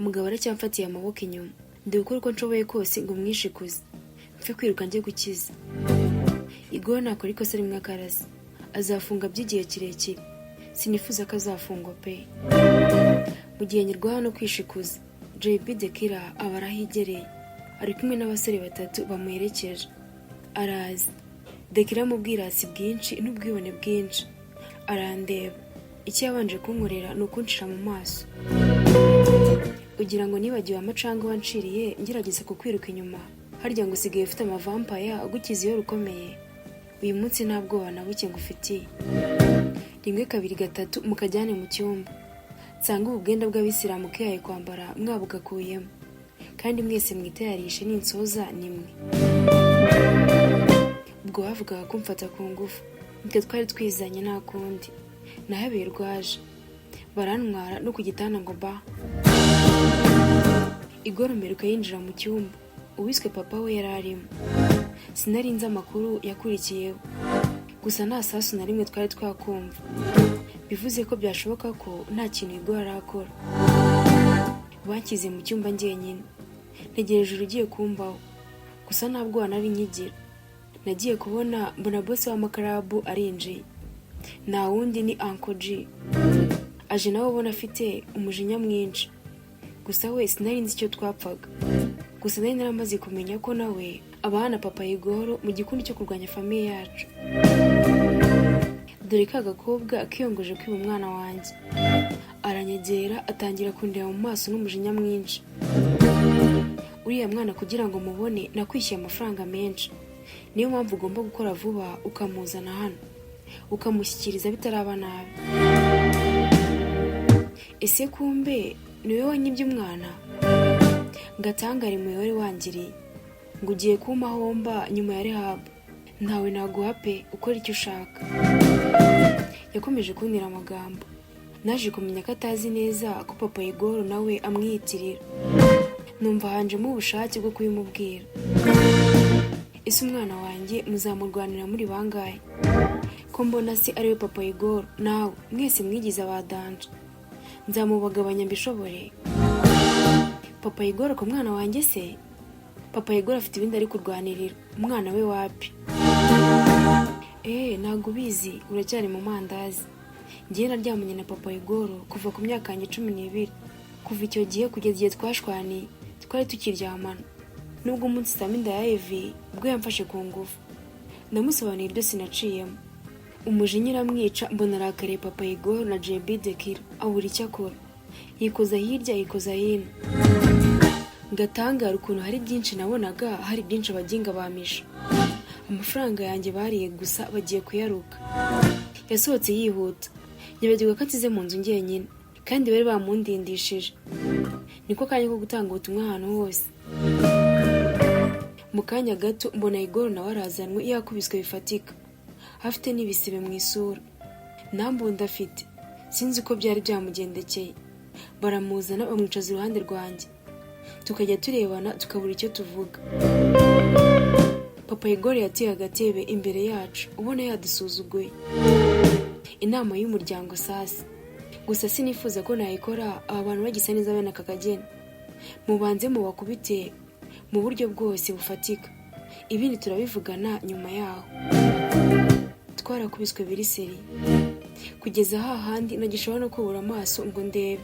umugabo aracyamfatiye amaboko inyuma. Ndi gukora uko nshoboye kose ngo mwishikuze mfe kwiruka njye gukiza. Hugor nakora ikosa rimwe akarasa azafunga by'igihe kirekire. Sinifuza ko azafungwa pe. Mu gihe nyirwa hano kwishikuza, Dekira aba arahigereye ari kumwe n'abasore batatu bamuherekeje. Arazi. Dekira mu bwirasi bwinshi n'ubwibone bwinshi. Arandeba. Icyo yabanje kunkorera ni ukunshira mu maso. Ugira ngo nibagiwe amacanga wanciriye ngerageza kukwiruka inyuma, harya ngo usigaye ufite amavampaya agukiza iyo rukomeye. Uyu munsi nta bwoba na buke ngufitiye. Rimwe kabiri gatatu mukajyane mu cyumba. Nsanga ubu bwenda bw'abisilamu kiyaye kwambara mwabugakuyemo, kandi mwese mwitayarishe n'insoza nimwe. Ubwo bavugaga kumfata ku ngufu, nitwe twari twizanye nta kundi. Nahabeye rwaje barantwara no ku gitanda ngo ba. Hugor mperuka yinjira mu cyumba, uwiswe papa we yari arimo. Sinarinze amakuru yakurikiyeho, gusa nta sasu na rimwe twari twakumva. Bivuze ko byashoboka ko nta kintu Hugor arakora. Bakize mu cyumba njyenyine, ntegereje urugiye kumbaho, gusa ntabwo nari nyigira. Nagiye kubona mbona boss w'amakarabu arinjiye. Na wundi ni Uncle G. Aje nawe ubona afite umujinya mwinshi. Gusa we sinarinzi icyo twapfaga. Gusa nari naramaze kumenya ko nawe abana papa Hugor mu gikundi cyo kurwanya famiye yacu. Dore ka gakobwa kiyongoje kwiba umwana wanjye. Aranyegera atangira kundeba mu maso n'umujinya mwinshi. Uriya mwana kugira ngo mubone nakwishyuye amafaranga menshi. Niyo mpamvu ugomba gukora vuba ukamuzana hano, ukamushyikiriza bitaraba nabi. Ese kumbe niwe wanyibye umwana? Ngatangare mu yore wangiriye ngo ugiye kumahomba nyuma ya rehab. Ntawe naguha pe, ukora icyo ushaka. Yakomeje kuntira amagambo. Naje kumenya ko atazi neza ko papa Hugor nawe amwiyitirira. Numva hanjemo ubushake bwo kubimubwira. Ese umwana wanjye muzamurwanira muri bangahe? Ko mbona se ariwe papa Hugor, nawe mwese mwigize abadanje. Nzamubagabanya mbishobore. Papa Hugor ko mwana wanjye se? Papa Hugor afite ibindi ari kurwanirira, umwana we wapi? Ntago ubizi, uracyari mu mandazi. Ngiye naryamanye na papa Hugor kuva ku myaka yanjye 12. Kuva icyo gihe kugeza igihe twashwaniye, twari tukiryamana. Nubwo umunsi Saminda ya Evi ubwo yamfashe ku ngufu, ndamusobanurira ibyo sinaciyemo. Umujinya iramwica, mbona arakariye papa Hugor na Dekira abura icyo akora. Yikoza hirya yikoza hino. Ngatangara ukuntu hari byinshi nabonaga, hari byinshi abaginga bamisha. Amafaranga yanjye bariye gusa bagiye kuyaruka. Yasohotse yihuta, nyibagirwa ko atize mu nzu njyenyine, kandi bari bamundindishije. Niko kanya ko gutanga ubutumwa ahantu hose. Mu kanya gato mbona Hugor nawe arazanwe yakubiswe bifatika, afite n'ibisibe mu isura. Nambunda afite, sinzi ko byari byamugendekeye. Baramuzana bamwicaza iruhande rwanjye, tukajya turebana tukabura icyo tuvuga. Papa Hugor yatiye agatebe imbere yacu, ubona yadusuzuguye. Inama y'umuryango sasa. Gusa sinifuza ko nayikora abantu bagisa neza bene aka kageni. Mubanze mubakubite mu buryo bwose bufatika. Ibindi turabivugana nyuma yaho. Twarakubiswe biriseri. Kugeza hahandi nagishobora no kubura amaso ngo ndebe.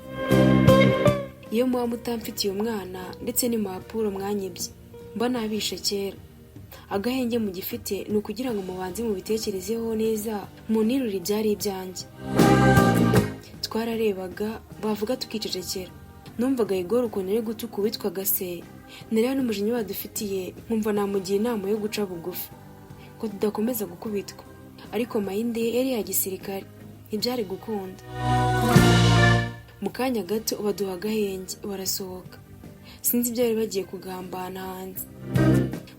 Iyo muba mutamfitiye umwana ndetse n'impapuro mwanyibye, mba nabishe kera. Agahenge mu gifite ni ukugira ngo mubanze mubitekerezeho neza, munirure ibyari ibyanjye. Twararebaga, bavuga tukicecekera. Numvaga Hugor ukuntu ari gutuka uwitwaga se. Nariya n'umujinya badufitiye, nkumva namugiye inama yo guca bugufi, ko tudakomeza gukubitwa. Ariko mayinde yari ya gisirikare, ntibyari gukunda. Mu kanya gato baduha agahenge, barasohoka. Sinzi ibyo bari bagiye kugambana hanze.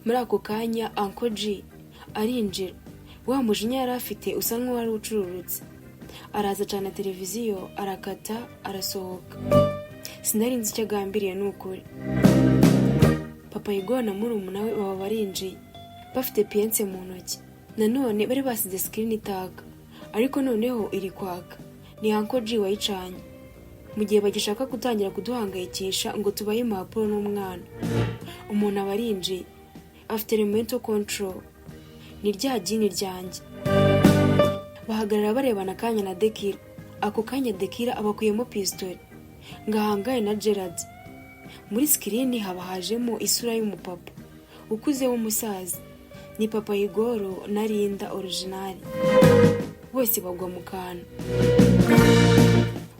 Muri ako kanya Uncle G arinjira. Wa mujinya yari afite usa nk'uwari ucururutse. Araza cana televiziyo, arakata, arasohoka. Sinarinzi icyo agambiriye n'ukuri. Papa Hugor na murumuna we baba barinjiye, bafite piense mu ntoki. Nanone bari basize screen itaka, ariko noneho iri kwaka. Ni Uncle G wayicanye. mu gihe bagishaka gutangira kuduhangayikisha ngo tubahe impapuro n'umwana. Umuntu aba arinjiye, afite remote control, ni rya gini ryanjye. Bahagarara barebana akanya na Dekira. Ako kanya Dekira abakuyemo pistole ngahangaye na Gerard. Muri screen haba hajemo isura y'umupapa ukuze w'umusaza, ni papa Hugor na Linda original. Bose bagwa mu kantu.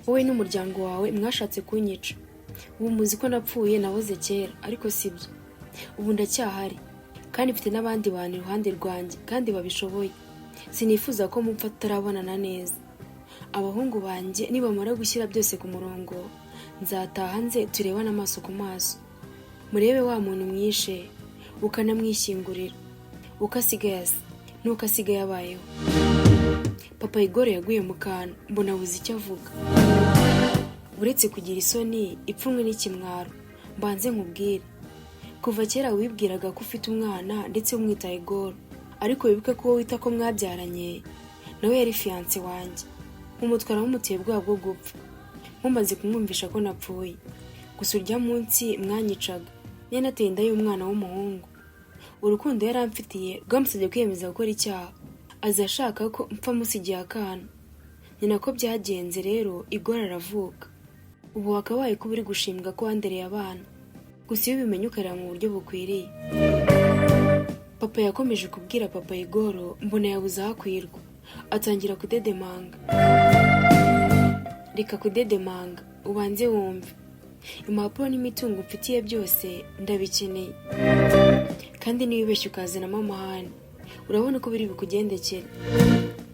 Wowe n'umuryango wawe mwashatse kunyica. Ubu muzi ko napfuye naboze kera, ariko sibyo. Ubu ndacyahari kandi mfite n'abandi bantu iruhande rwanjye kandi babishoboye. Sinifuza ko mupfa tutarabonana neza. Abahungu banjye nibamara gushyira byose ku murongo, nzataha nze turebana amaso ku maso. Murebe wa muntu mwishe, ukanamwishyingurira, ukasigaye asa n'ukasigaye abayeho. Papa Hugor yaguye mu kantu, mbona abuze icyo avuga. Uretse kugira isoni, ipfunwe n'ikimwaro, mbanze nkubwire. Kuva kera wibwiraga ko ufite umwana ndetse umwita Hugor, ariko wibuke ko wita ko mwabyaranye nawe yari fiance wanjye. Umutwara w'umuteye bwa bwo gupfa. Mumaze kumwumvisha ko napfuye. Gusa urya munsi mwanyicaga, yanateye inda y'umwana w'umuhungu. Urukundo yaramfitiye rwamusabye kwiyemeza gukora icyaha. Azashaka ko mpfa musigiye akana. Ni nako byagenze rero, Hugor aravuka. Ubu wakabaye ko uri gushimbwa ko wandereye abana. Gusa iyo ubimenye ukareba mu buryo bukwiriye. Papa yakomeje kubwira papa Hugor, mbona yabuze ahakwirwa. Atangira kudedemanga. Reka kudedemanga, ubanze wumve. Impapuro n'imitungo mfitiye byose ndabikeneye. Kandi niwibeshye ukazanamo amahane, urabona ko biri bikugendekera.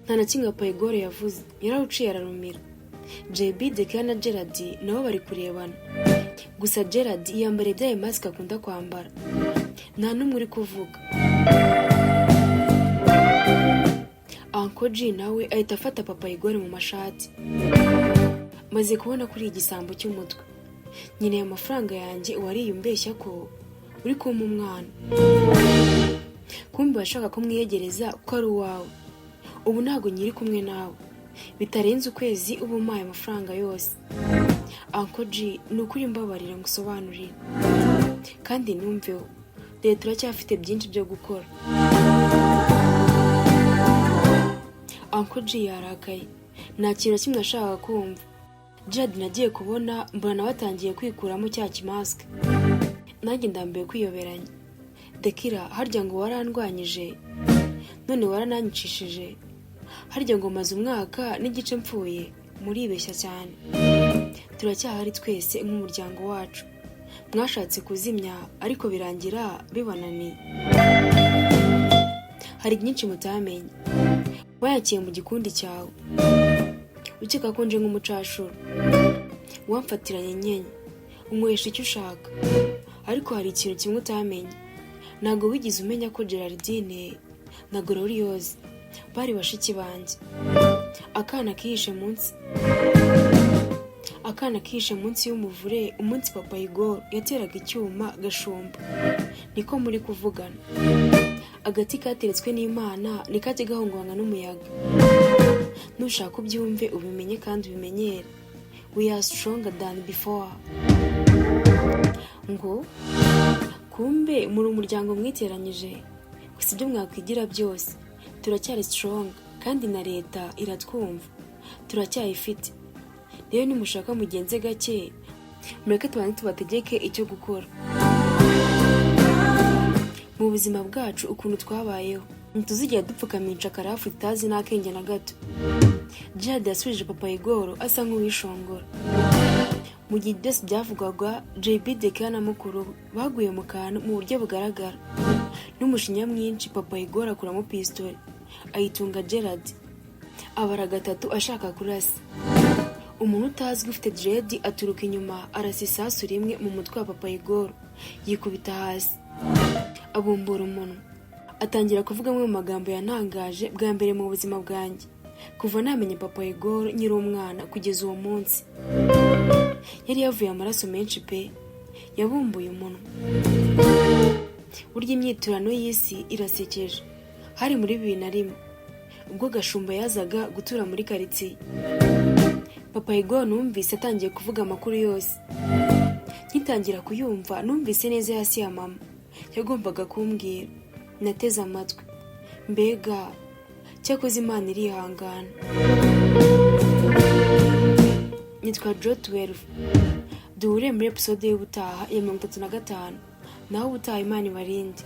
Nta na kimwe papa Hugor yavuze, yarawuciye ararumira. JB, Dekira na Gerard nabo bari kurebana. Gusa Gerard yambara bya mask akunda kwambara. Nta n'umwe uri kuvuga. Uncle G nawe ahita afata papa Hugor mu mashati. Maze kubona kuri igisambo cy'umutwe. Nyine amafaranga yanjye wariyumbeshya ko uri kumpa umwana. Kumbe washaka ko mwiyegereza ko ari uwawe. Ubu ntago nyiri kumwe nawe. Bitarenze ukwezi ubu umpaye amafaranga yose. Uncle G nukuri mbabarira ngusobanurire. Kandi numveho, leta turacyafite byinshi byo gukora. Uncle G yarakaye. Nta kintu kimwe ashaka kumva. Gerard nagiye kubona mbona batangiye kwikuramo cya kimask. Nanjye ndambiye kwiyoberanya. Dekira, harya ngo warandwanyije, none warananyicishije. Harya ngo maze umwaka n'igice mpfuye, muribeshya cyane. Turacyahari twese nk'umuryango wacu. Mwashatse kuzimya ariko birangira bibananiye. Hari byinshi mutamenye. Wayakiye mu gikundi cyawe. Ukeka ko nje nk'umucashuro. Wamfatiranye nyenye. Unywesha icyo ushaka. Ariko hari ikintu kimwe utamenye. Ntago wigize umenya ko Gerardine na Gloriose bari bashiki banjye. Akana kihishe munsi y'umuvure umunsi papa Hugor yateraga icyuma gashumba. Niko muri kuvugana. Agati kateretswe n'Imana nikajye gahongwanga n'umuyaga. Nushaka ubyumve ubimenye kandi ubimenyere. We are stronger than before. Ngo kumbe muri umuryango mwiteranyije. Gusa ibyo mwakwigira byose turacyari strong kandi na leta iratwumva. Turacyayifite. Rero nimushaka mugenze gake, mureke tubategeke icyo gukora. Mu buzima bwacu ukuntu twabayeho, ntituzigera dupfukamisha karafu itazi n'akenge na gato. Gerard yasubije papa Hugor asa nk'uwishongora. Mu gihe byose byavugwaga, JB, Dekira na mukuru baguye mu kantu mu buryo bugaragara. N'umushinya mwinshi papa Hugor akuramo pistole ayitunga Gerard. Abara gatatu ashaka kurasa. Umuntu utazwi ufite dread aturuka inyuma arasa isasu rimwe mu mutwe wa papa Hugor, yikubita hasi. Abumbura umunwa. Atangira kuvuga mu magambo yantangaje bwa mbere mu buzima bwanjye. Kuva namenye papa Hugor nyiri umwana kugeza uwo munsi. Yari yavuye amaraso menshi pe. Yabumbuye umunwa. Burya imyiturano y'isi irasekeje. Hari muri 2001 ubwo Gashumba yazaga gutura muri quartier. Papa Hugor numvise atangiye kuvuga amakuru yose. Nkitangira kuyumva numvise neza hasi ya mama yagombaga kumbwira. Nateze amatwi. Mbega cyakoze Imana irihangana. Nitwa Jo12. Duhure muri episode y'ubutaha ya 35. Naho ubutaha Imana ibarinde.